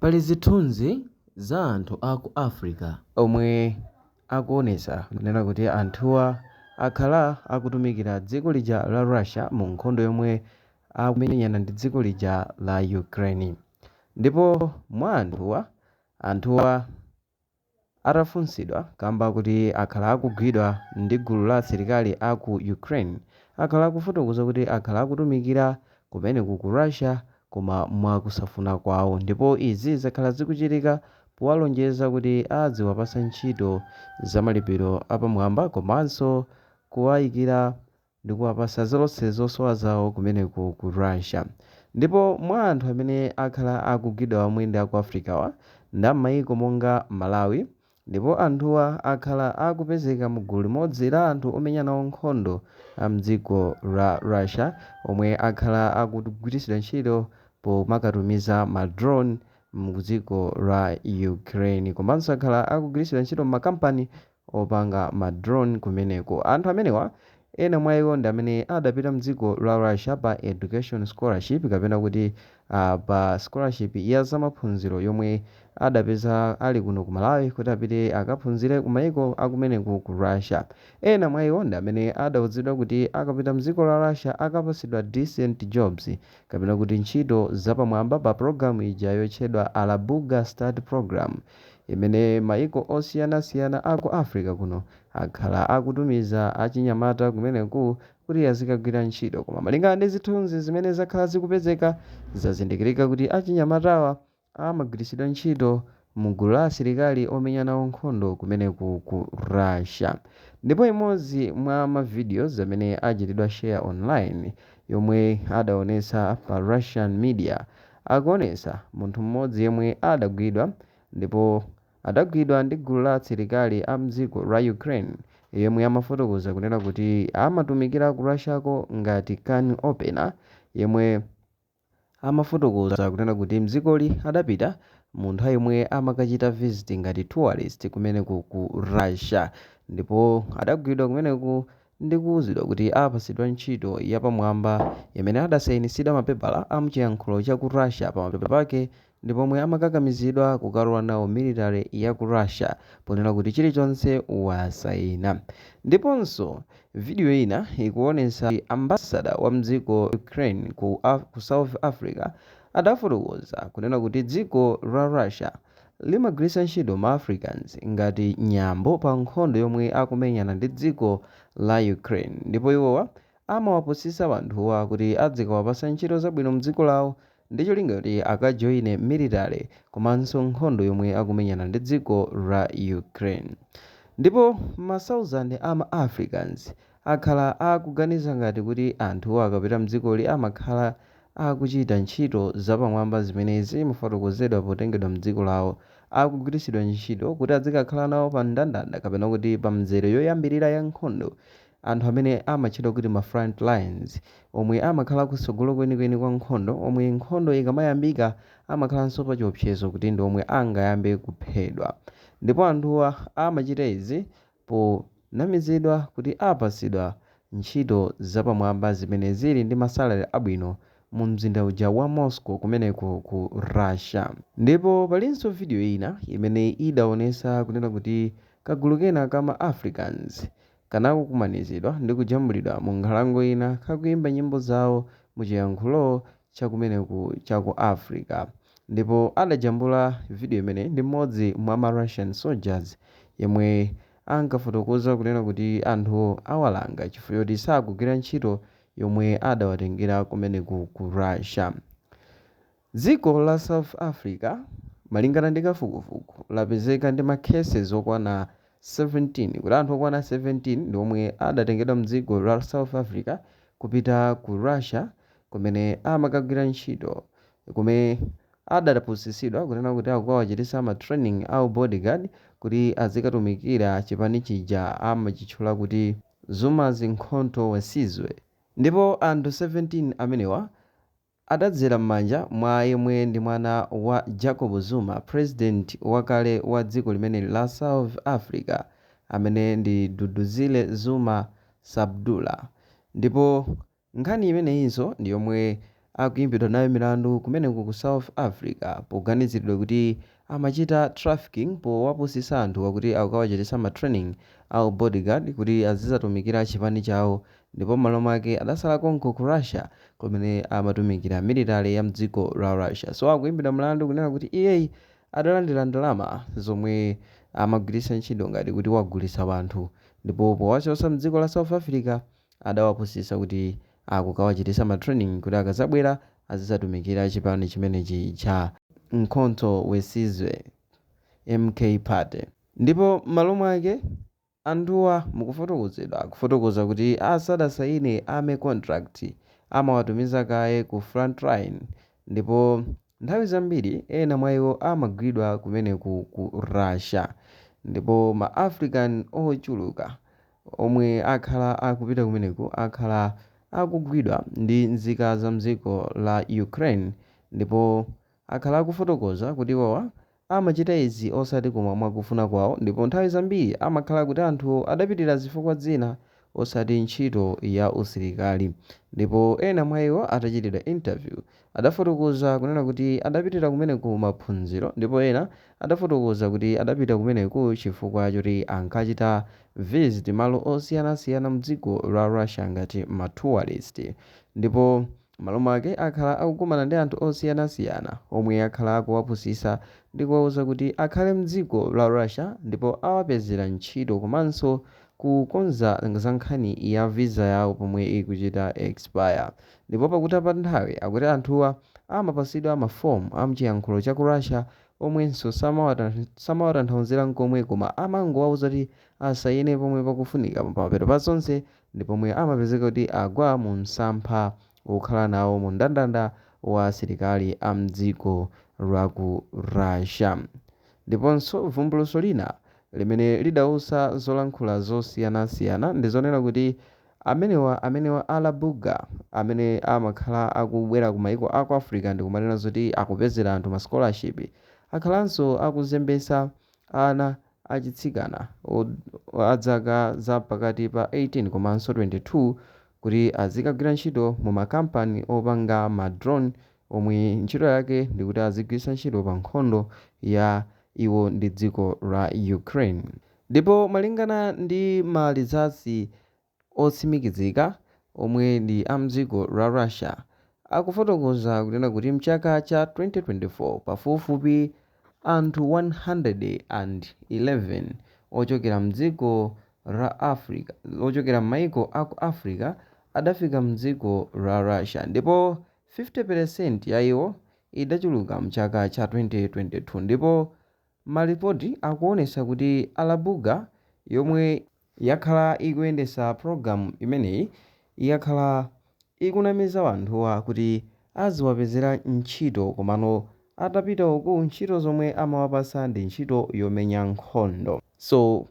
Pali zithunzi za anthu aku Africa omwe akuonesa kunena kuti anthuwa akhala akutumikira dziko lija la Russia mu nkhondo yomwe akumenyana ndi dziko lija la Ukraine. Ndipo mwa anthuwa atafunsidwa kamba kuti akhala akugwidwa ndi gulu la asilikali aku Ukraine, akhala akufotokoza kuti akhala akutumikira kumeneku ku Russia koma mwakusafuna kwawo, ndipo izi zakhala zikuchitika powalonjeza kuti aziwapasa ntchito za malipiro apamwamba komanso kuwayikira ndi kuwapasa zonse zosowa zawo kumeneku ku Russia. Ndipo mwa anthu amene akhala akugwidwa omwe ndi aku Africawa ndi m'mayiko monga Malawi, ndipo anthuwa akhala akupezeka mu gulu limodzi la anthu omenya nawo nkhondo mdziko la Russia omwe akhala akugwiritsidwa ntchito pomakatumiza ma drone mu dziko la Ukraine, komanso akhala akugwiritsidwa ntchito m'makampani opanga ma drone kumeneko. Anthu amenewa ena mwa iwo ndi amene adapita mdziko la Russia pa education scholarship kapena kuti pa scholarship ya zamaphunziro yomwe adapeza ali kuno ku Malawi kuti apite akaphunzire ku mayiko akumeneku ku Russia. Ena mwa iwo ndi amene adawuzidwa kuti akapita mdziko la Russia akapasidwa decent jobs kapena kuti ntchito zapamwamba pa programu ija yotchedwa Alabuga Start Program imene mayiko osiyanasiyana aku Africa kuno akhala akutumiza achinyamata kumeneku kuti azikagwira ntchito. Koma malingana ndi zithunzi zimene zakhala zikupezeka, zazindikirika kuti achinyamatawa amagwiritsidwa ntchito mu gulu la asilikali omenya nawo nkhondo kumeneku ku Russia. Ndipo imodzi mwa mavideos amene achitidwa share online yomwe adaonesa pa Russian media akuonesa munthu mmodzi yemwe adagwidwa, ndipo adagwidwa ndi gulu la asilikali a mdziko la Ukraine yemwe amafotokoza kunena kuti amatumikira ku Russiako ngati can opener, yemwe amafotokoza kunena kuti mdzikoli adapita munthu yemwe amakachita visit ngati tourist kumeneku ku Russia, ndipo adagwidwa kumeneku ndi kuwuzidwa kuti apasidwa ntchito yapamwamba imene adasainisidwa mapepala a mchiyankhulo cha ku Russia pa mapepa pake, ndipo omwe amakakamizidwa kukalowa nawo military ya ku Russia ponena kuti chilichonse wasayina. Ndiponso video ina ikuonesa ambassador wa mdziko Ukraine ku South Africa adafotokoza kunena kuti dziko la Russia limagwiritsa ntchito ma Africans ngati nyambo pa nkhondo yomwe akumenyana ndi dziko la Ukraine, ndipo iwowa amawapusitsa anthuwa kuti azikawapasa ntchito zabwino mdziko lawo ndi cholinga kuti akajoine military komanso nkhondo yomwe akumenyana ndi dziko la Ukraine. Ndipo ma-thousand ama Africans akhala akuganiza ngati kuti anthuwa akapita mdzikoli amakhala akuchita ntchito zapamwamba zimene zimafotokozedwa potengedwa mdziko lawo, akugwiritsidwa ntchito kuti azikakhala nawo pa mndandanda kapena kuti pa mzere yoyambirira ya nkhondo, anthu amene amatchedwa kuti ma front lines omwe amakhala kutsogolo kwenikweni kwa nkhondo, omwe nkhondo ikamayambika amakhalanso pa chiopsezo kuti ndi omwe angayambe kuphedwa. Ndipo anthuwa amachita izi ponamizidwa kuti apasidwa ntchito zapamwamba zimene zili ndi masalary abwino mu mzinda uja wa Moscow kumeneku ku Russia. Ndipo palinso video ina imene idaonesa kunena kuti kagulu kena kama Africans kanakukumanizidwa ndi kujambulidwa mu nkhalango ina kakuyimba nyimbo zawo mu chiyankhulo chakumeneku chaku Africa. Ndipo adajambula video imene ndi mmodzi mwa ma Russian soldiers yemwe ankafotokoza kunena kuti anthu awalanga chifukwa choti sakugwira ntchito yomwe adawatengera kumeneku ku Russia. Dziko la South Africa malingana ndi kafukufuku lapezeka ndi ma cases okwana 17, kuti anthu okwana 17 ndi omwe adatengedwa mdziko la South Africa kupita ku Russia kumene amakagwira ntchito, kumene adapusitsidwa kunena kuti akukawachititsa ma training au bodyguard kuti azikatumikira chipani chija amachitchula kuti Zuma's Mkhonto Wesizwe. Ndipo anthu 17 amenewa adadzera m'manja mwa yemwe ndi mwana wa Jacob Zuma, president wakale wa dziko limene la South Africa, amene ndi Duduzile Zuma Sabdula. Ndipo nkhani imeneyinso ndi yomwe akuimbidwa nayo milandu kumeneku ku South Africa poganiziridwa kuti amachita trafficking powapusisa anthu akuti akukawachitisa matraining au bodyguard kuti azizatumikira chipani chawo, ndipo m'malo mwake adasala konko ku Russia kumene amatumikira military ya mdziko la Russia. So akuimbidwa mlandu kunena kuti iyeyi adalandira ndalama zomwe amagwiritsa ntchito ngati kuti wagulitsa wanthu, ndipo powachotsa mdziko la South Africa adawapusisa kuti akukawachitisa matraining kuti akazabwera azizatumikira chipani chimenechi cha Mkhonto Wesizwe MK Party. Ndipo m'malo mwake anthuwa mukufotokozedwa akufotokoza kuti asadasaine ame contract amawatumiza kaye ku frontline, ndipo nthawi zambiri ena mwa iwo amagwidwa kumeneku ku Russia, ndipo ma African ochuluka omwe akhala akupita kumeneku akhala akugwidwa ndi nzika za mdziko la Ukraine, ndipo akhala akufotokoza kuti iwowa amachita izi osati koma mwakufuna kwawo, ndipo nthawi zambiri amakhala kuti anthu adapitira zifukwa zina osati ntchito ya usilikali. Ndipo ena mwa iwo atachitidwa interview adafotokoza kunena kuti adapitira kumeneku maphunziro, ndipo ena adafotokoza kuti adapita kumeneku chifukwa choti ankachita visit malo osiyanasiyana mdziko la Russia ngati ma tourist, ndipo malo mwake akhala akukumana ndi anthu osiyanasiyana omwe akhala akuwapusisa ndi kuwauza kuti akhale mdziko la Russia ndipo awapezera ntchito komanso kukonza za nkhani ya visa yawo pomwe ikuchita expire. Ndipo pakutapa nthawi akuti anthuwa amapasidwa mafomu amchiyankhulo cha ku Russia omwenso samawatanthauzira nkomwe koma amangowauza kuti asayine pomwe pakufunika pamapeto pa zonse, ndi pomwe amapezeka kuti agwa mu msampha wokhala nawo mu mndandanda wa asilikali a mdziko la ku Russia. Ndiponso vumbuluso lina limene lidausa zolankhula zosiyanasiyana ndi zonena kuti amenewa Alabuga amene amakhala akubwera ku maiko aku Africa ndi kumanena zoti akupezera anthu ma scholarship, akhalanso akuzembesa ana achitsikana adzaka za pakati pa 18 komanso 22 kuti azikagwira ntchito mu makampani opanga ma drone omwe ntchito yake ndi kuti azigwiritsa ntchito pa nkhondo ya iwo ndi dziko la Ukraine. Ndipo malingana ndi malizasi otsimikizika omwe ndi amdziko la Russia akufotokoza kunena kuti mchaka cha 2024 pafupifupi anthu 111 ochokera mdziko la Africa ochokera m'maiko aku Africa adafika mdziko la Russia, ndipo 50% ya iwo idachuluka mchaka cha 2022. Ndipo malipoti akuonesa kuti Alabuga yomwe yakhala ikuyendesa programu imeneyi yakhala ikunamiza anthuwa kuti aziwapezera ntchito, komano atapita uku ntchito zomwe amawapasa ndi ntchito yomenya nkhondo. So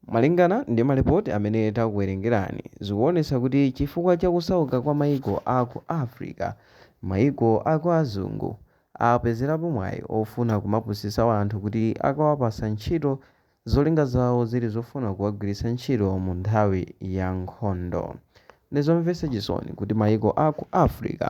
malingana ndi malipoti amene takuwerengerani zikuonesa kuti chifukwa cha kusauka kwa maiko aku Africa, maiko aku azungu apezerapo mwayi ofuna kumapusisa anthu kuti akawapasa ntchito zolinga zawo zili zofuna kuwagwiritsa ntchito mu nthawi ya nkhondo. Ndizomvetsa chisoni kuti maiko aku Africa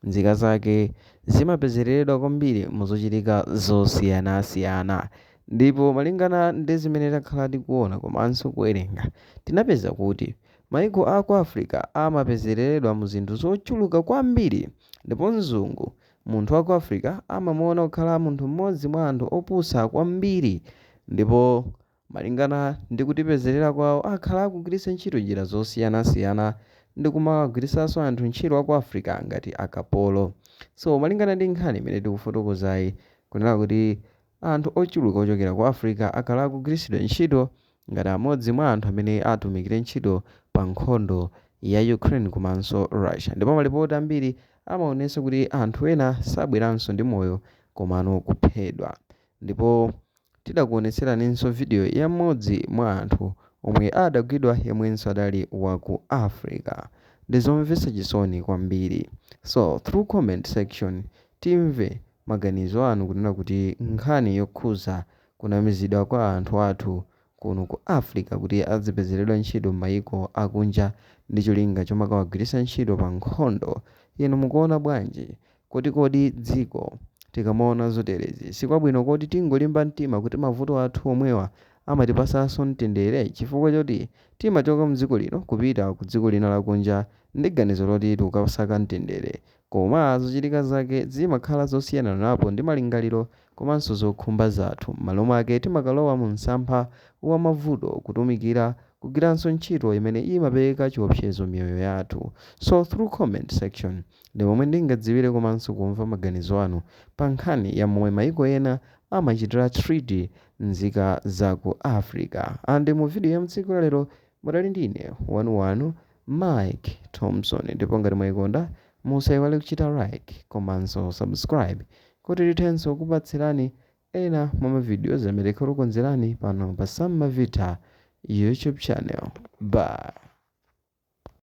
nzika zake zimapezereredwa kwambiri muzochitika zosiyanasiyana, ndipo malingana ndi zimene takhala tikuona komanso kuwerenga tinapeza kuti maiko aku Africa amapezereredwa mu zinthu zochuluka kwambiri, ndipo mzungu munthu wa ku Africa amamuona kukhala munthu mmodzi mwa anthu opusa kwambiri, ndipo malingana ndi kutipezerera kwawo akhala akugwiritsa ntchito njira zosiyanasiyana ndi kumagwiritsanso anthu ntchito wa ku Africa ngati akapolo. So malingana ndi nkhani imene tikufotokozayi kunena kuti anthu ochuluka ochokera ku Africa akhala akugwiritsidwa ntchito ngati amodzi mwa anthu amene atumikire ntchito pa nkhondo ya Ukraine komanso Russia, ndipo malipoti ambiri amaonesa kuti anthu ena sabweranso ndi moyo komano kuphedwa. Ndipo tidakuonetseraninso video ya mmodzi mwa anthu omwe adagwidwa yemwenso adali wa ku Africa. Ndizomvetsa chisoni kwambiri. So through comment section timve maganizo anu kunena kuti nkhani yokhuza kunamizidwa kwa anthu athu kuno ku Africa kuti azipezeredwa ntchito m'mayiko akunja ndi cholinga chomwe akawagwiritsa ntchito pa nkhondo. Inu mukuona bwanji kuti kodi dziko tikamaona zoterezi sikwabwino kodi tingolimba mtima kuti mavuto athu omwewa amatipasanso mtendere, chifukwa choti timachoka mdziko lino kupita ku dziko lina lakunja ndi ganizo loti tikukasaka mtendere, koma zochitika zake zimakhala zosiyana napo ndi malingaliro komanso zokhumba zathu. M'malo mwake timakalowa mu msampha wa mavuto kutumikira kugwiranso ntchito imene imapereka chiopsezo miyoyo yathu. So through comment section ndi momwe ndingadziwire komanso kumva maganizo anu pa nkhani ya momwe mayiko ena amachitira treaty nzika za ku Africa. Andi mu video ya mtsiku la lero mudali ndine wanu Mike Thompson, ndipo ngati mwayikonda musayiwale kuchita like komanso subscribe kuti tithenso kupatsirani ena mwa mavidiyo amene tikukonzerani pano pa Sam Mavita YouTube channel. Bye.